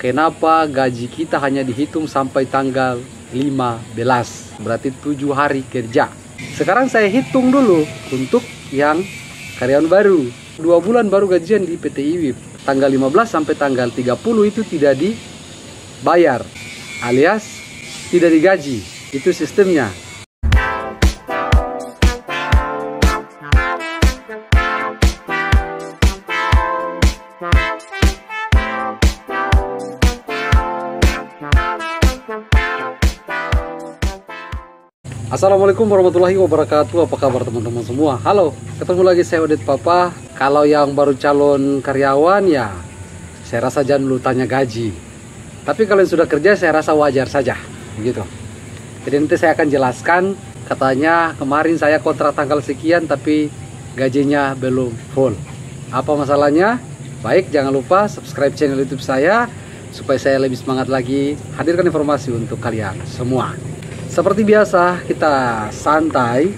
kenapa gaji kita hanya dihitung sampai tanggal 15, berarti 7 hari kerja. Sekarang saya hitung dulu untuk yang karyawan baru. 2 bulan baru gajian di PT IWIP. Tanggal 15 sampai tanggal 30 itu tidak dibayar, alias tidak digaji. Itu sistemnya. Assalamualaikum warahmatullahi wabarakatuh. Apa kabar teman-teman semua? Halo, ketemu lagi saya Odet Papa. Kalau yang baru calon karyawan ya saya rasa jangan dulu tanya gaji. Tapi kalau yang sudah kerja saya rasa wajar saja begitu. Jadi nanti saya akan jelaskan. Katanya kemarin saya kontrak tanggal sekian tapi gajinya belum full. Apa masalahnya? Baik, jangan lupa subscribe channel YouTube saya supaya saya lebih semangat lagi hadirkan informasi untuk kalian semua. Seperti biasa kita santai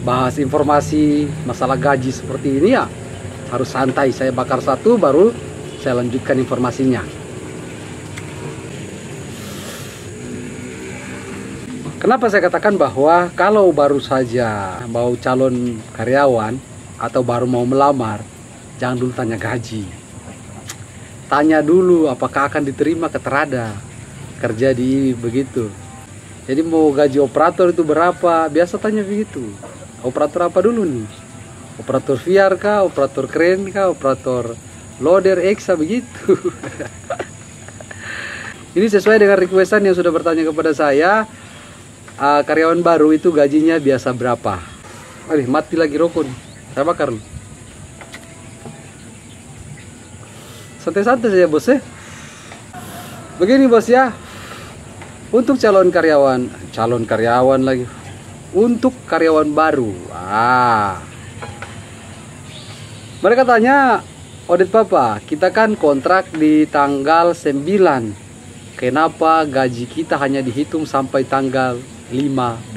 bahas informasi masalah gaji seperti ini ya. Harus santai, saya bakar satu baru saya lanjutkan informasinya. Kenapa saya katakan bahwa kalau baru saja mau calon karyawan atau baru mau melamar, jangan dulu tanya gaji. Tanya dulu apakah akan diterima ke terada kerja di begitu. Jadi mau gaji operator itu berapa? Biasa tanya begitu. Operator apa dulu nih? Operator VR kah? Operator kren kah? Operator loader Exa begitu. Ini sesuai dengan requestan yang sudah bertanya kepada saya. Karyawan baru itu gajinya biasa berapa? Aduh, mati lagi rokok nih. Saya bakar nih. Santai-santai saja bos ya. Begini bos ya. Untuk calon karyawan lagi. Untuk karyawan baru. Mereka tanya, Odet Papa, kita kan kontrak di tanggal 9. Kenapa gaji kita hanya dihitung sampai tanggal 15? 9,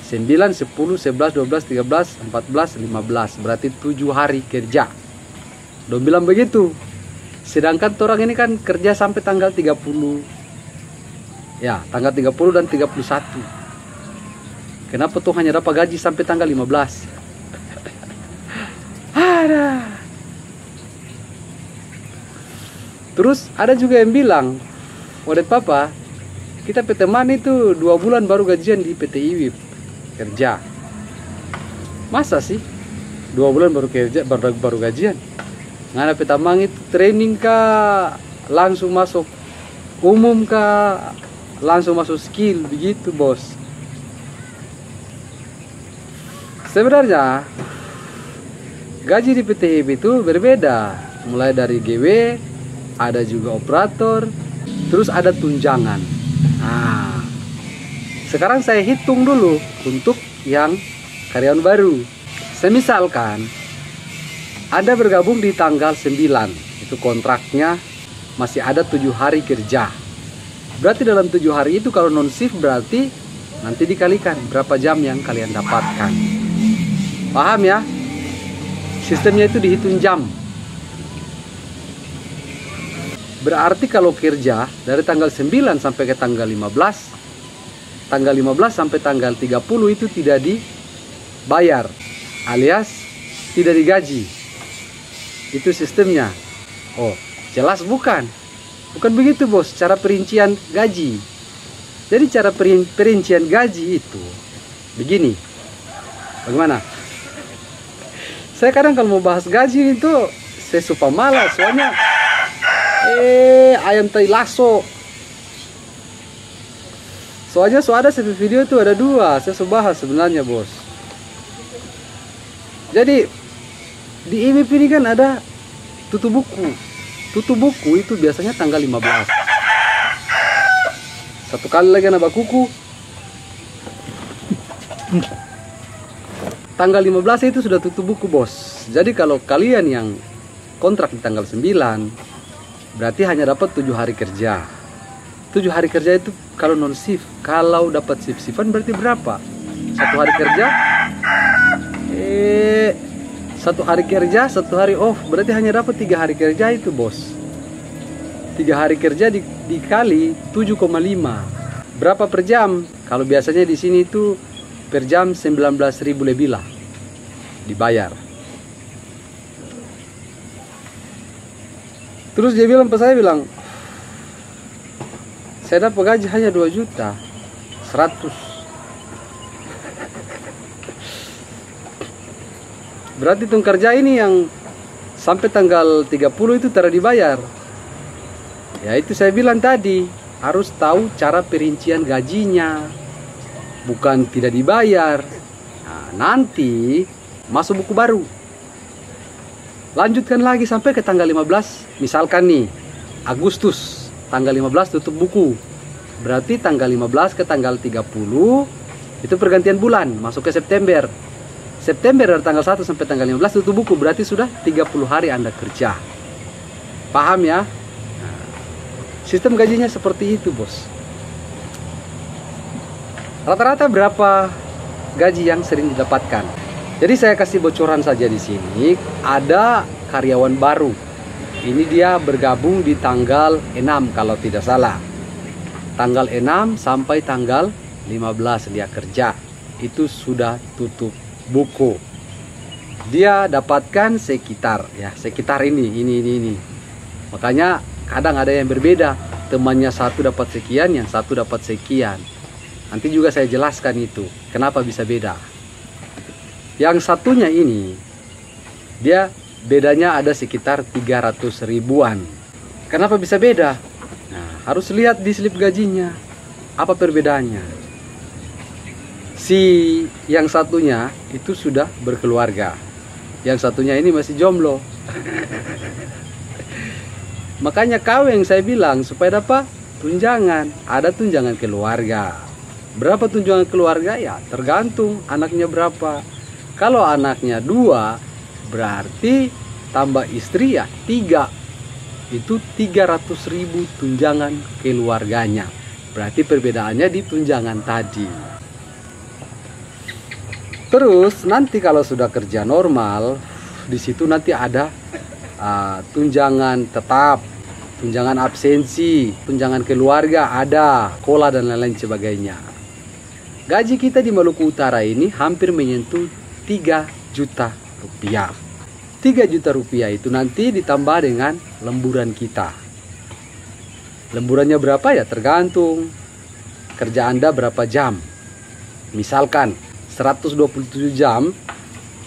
10, 11, 12, 13, 14, 15. Berarti 7 hari kerja. Dong bilang begitu. Sedangkan orang ini kan kerja sampai tanggal 30. Ya, tanggal 30 dan 31. Kenapa tuh hanya dapat gaji sampai tanggal 15? Ada. Terus ada juga yang bilang, Odet Papa, kita PT Man itu 2 bulan baru gajian di PT IWIP kerja. Masa sih 2 bulan baru kerja baru gajian? Ngana PT Man itu training kah, langsung masuk umum kah, langsung masuk skill begitu bos. Sebenarnya gaji di PT IWIP itu berbeda, mulai dari GW, ada juga operator, terus ada tunjangan. Nah, sekarang saya hitung dulu untuk yang karyawan baru. Semisalkan Anda bergabung di tanggal 9, itu kontraknya masih ada 7 hari kerja. Berarti dalam 7 hari itu kalau non shift berarti nanti dikalikan berapa jam yang kalian dapatkan. Paham ya? Sistemnya itu dihitung jam. Berarti kalau kerja dari tanggal 9 sampai ke tanggal 15, tanggal 15 sampai tanggal 30 itu tidak dibayar, alias tidak digaji. Itu sistemnya. Oh, jelas bukan? Bukan begitu bos, cara perincian gaji. Jadi cara perincian gaji itu begini. Bagaimana? Saya kadang kalau mau bahas gaji itu saya suka malas, soalnya ayam tai lasso. Soalnya ada satu video itu ada 2, saya suka bahas sebenarnya bos. Jadi di IWIP ini kan ada tutup buku. Tutup buku itu biasanya tanggal 15. Satu kali lagi nambah kuku. Tanggal 15 itu sudah tutup buku bos. Jadi kalau kalian yang kontrak di tanggal 9, berarti hanya dapat 7 hari kerja. 7 hari kerja itu kalau non shift. Kalau dapat shift-shiftan berarti berapa? 1 hari kerja? 1 hari kerja, 1 hari off. Berarti hanya dapat 3 hari kerja itu bos. 3 hari kerja dikali 7,5. Berapa per jam? Kalau biasanya di sini itu per jam 19.000 lebih lah dibayar. Terus dia bilang pas saya bilang, saya dapat gaji hanya 2.100.000. Berarti tung kerja ini yang sampai tanggal 30 itu tidak dibayar. Ya itu saya bilang tadi, harus tahu cara perincian gajinya, bukan tidak dibayar. Nah, nanti masuk buku baru. Lanjutkan lagi sampai ke tanggal 15, misalkan nih Agustus, tanggal 15 tutup buku. Berarti tanggal 15 ke tanggal 30 itu pergantian bulan, masuk ke September. September dari tanggal 1 sampai tanggal 15 tutup buku, berarti sudah 30 hari Anda kerja. Paham ya? Nah, sistem gajinya seperti itu, bos. Rata-rata berapa gaji yang sering didapatkan? Jadi saya kasih bocoran saja di sini. Ada karyawan baru. Ini dia bergabung di tanggal 6 kalau tidak salah. Tanggal 6 sampai tanggal 15 dia kerja. Itu sudah tutup buku. Dia dapatkan sekitar ini. Makanya kadang ada yang berbeda. Temannya satu dapat sekian, yang satu dapat sekian. Nanti juga saya jelaskan itu. Kenapa bisa beda. Yang satunya ini, dia bedanya ada sekitar 300 ribuan. Kenapa bisa beda? Nah, harus lihat di slip gajinya. Apa perbedaannya? Si yang satunya itu sudah berkeluarga. Yang satunya ini masih jomblo. Makanya kau yang saya bilang supaya dapat tunjangan. Ada tunjangan keluarga. Berapa tunjangan keluarga? Ya tergantung anaknya berapa. Kalau anaknya 2, berarti tambah istri ya 3. Itu 300 ribu tunjangan keluarganya. Berarti perbedaannya di tunjangan tadi. Terus nanti kalau sudah kerja normal, di situ nanti ada tunjangan tetap, tunjangan absensi, tunjangan keluarga ada, kola dan lain-lain sebagainya. Gaji kita di Maluku Utara ini hampir menyentuh 3 juta rupiah. 3 juta rupiah itu nanti ditambah dengan lemburan kita. Lemburannya berapa ya? Tergantung kerja Anda berapa jam. Misalkan 127 jam,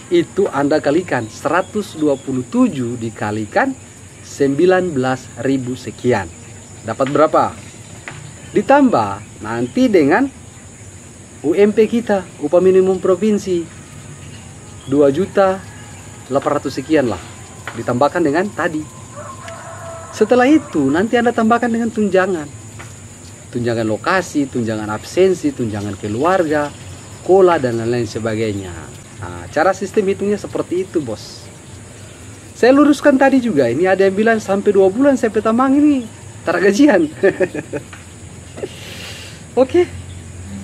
itu Anda kalikan 127 dikalikan 19.000 sekian. Dapat berapa? Ditambah nanti dengan UMP kita, upah minimum provinsi 2.800.000 sekian lah. Ditambahkan dengan tadi. Setelah itu nanti Anda tambahkan dengan tunjangan. Tunjangan lokasi, tunjangan absensi, tunjangan keluarga, kola dan lain-lain sebagainya. Nah, cara sistem hitungnya seperti itu, bos. Saya luruskan tadi juga. Ini ada yang bilang sampai 2 bulan saya petamang ini tak gajian. Oke.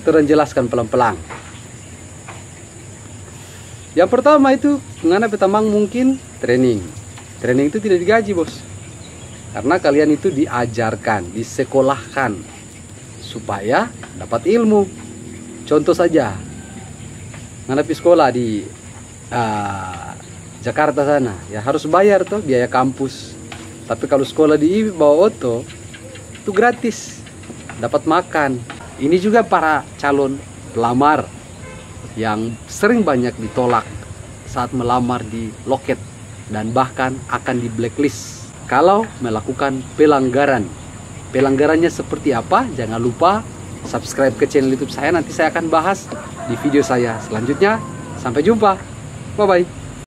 Turun jelaskan pelan-pelan. Yang pertama itu, mengenai petamang mungkin training. Training itu tidak digaji, bos. Karena kalian itu diajarkan, disekolahkan supaya dapat ilmu. Contoh saja, menghadapi sekolah di Jakarta sana, ya harus bayar tuh biaya kampus. Tapi kalau sekolah di bawah Oto itu gratis, dapat makan. Ini juga para calon pelamar yang sering banyak ditolak saat melamar di loket dan bahkan akan di blacklist kalau melakukan pelanggaran. Pelanggarannya seperti apa? Jangan lupa subscribe ke channel YouTube saya, nanti saya akan bahas di video saya selanjutnya. Sampai jumpa. Bye bye.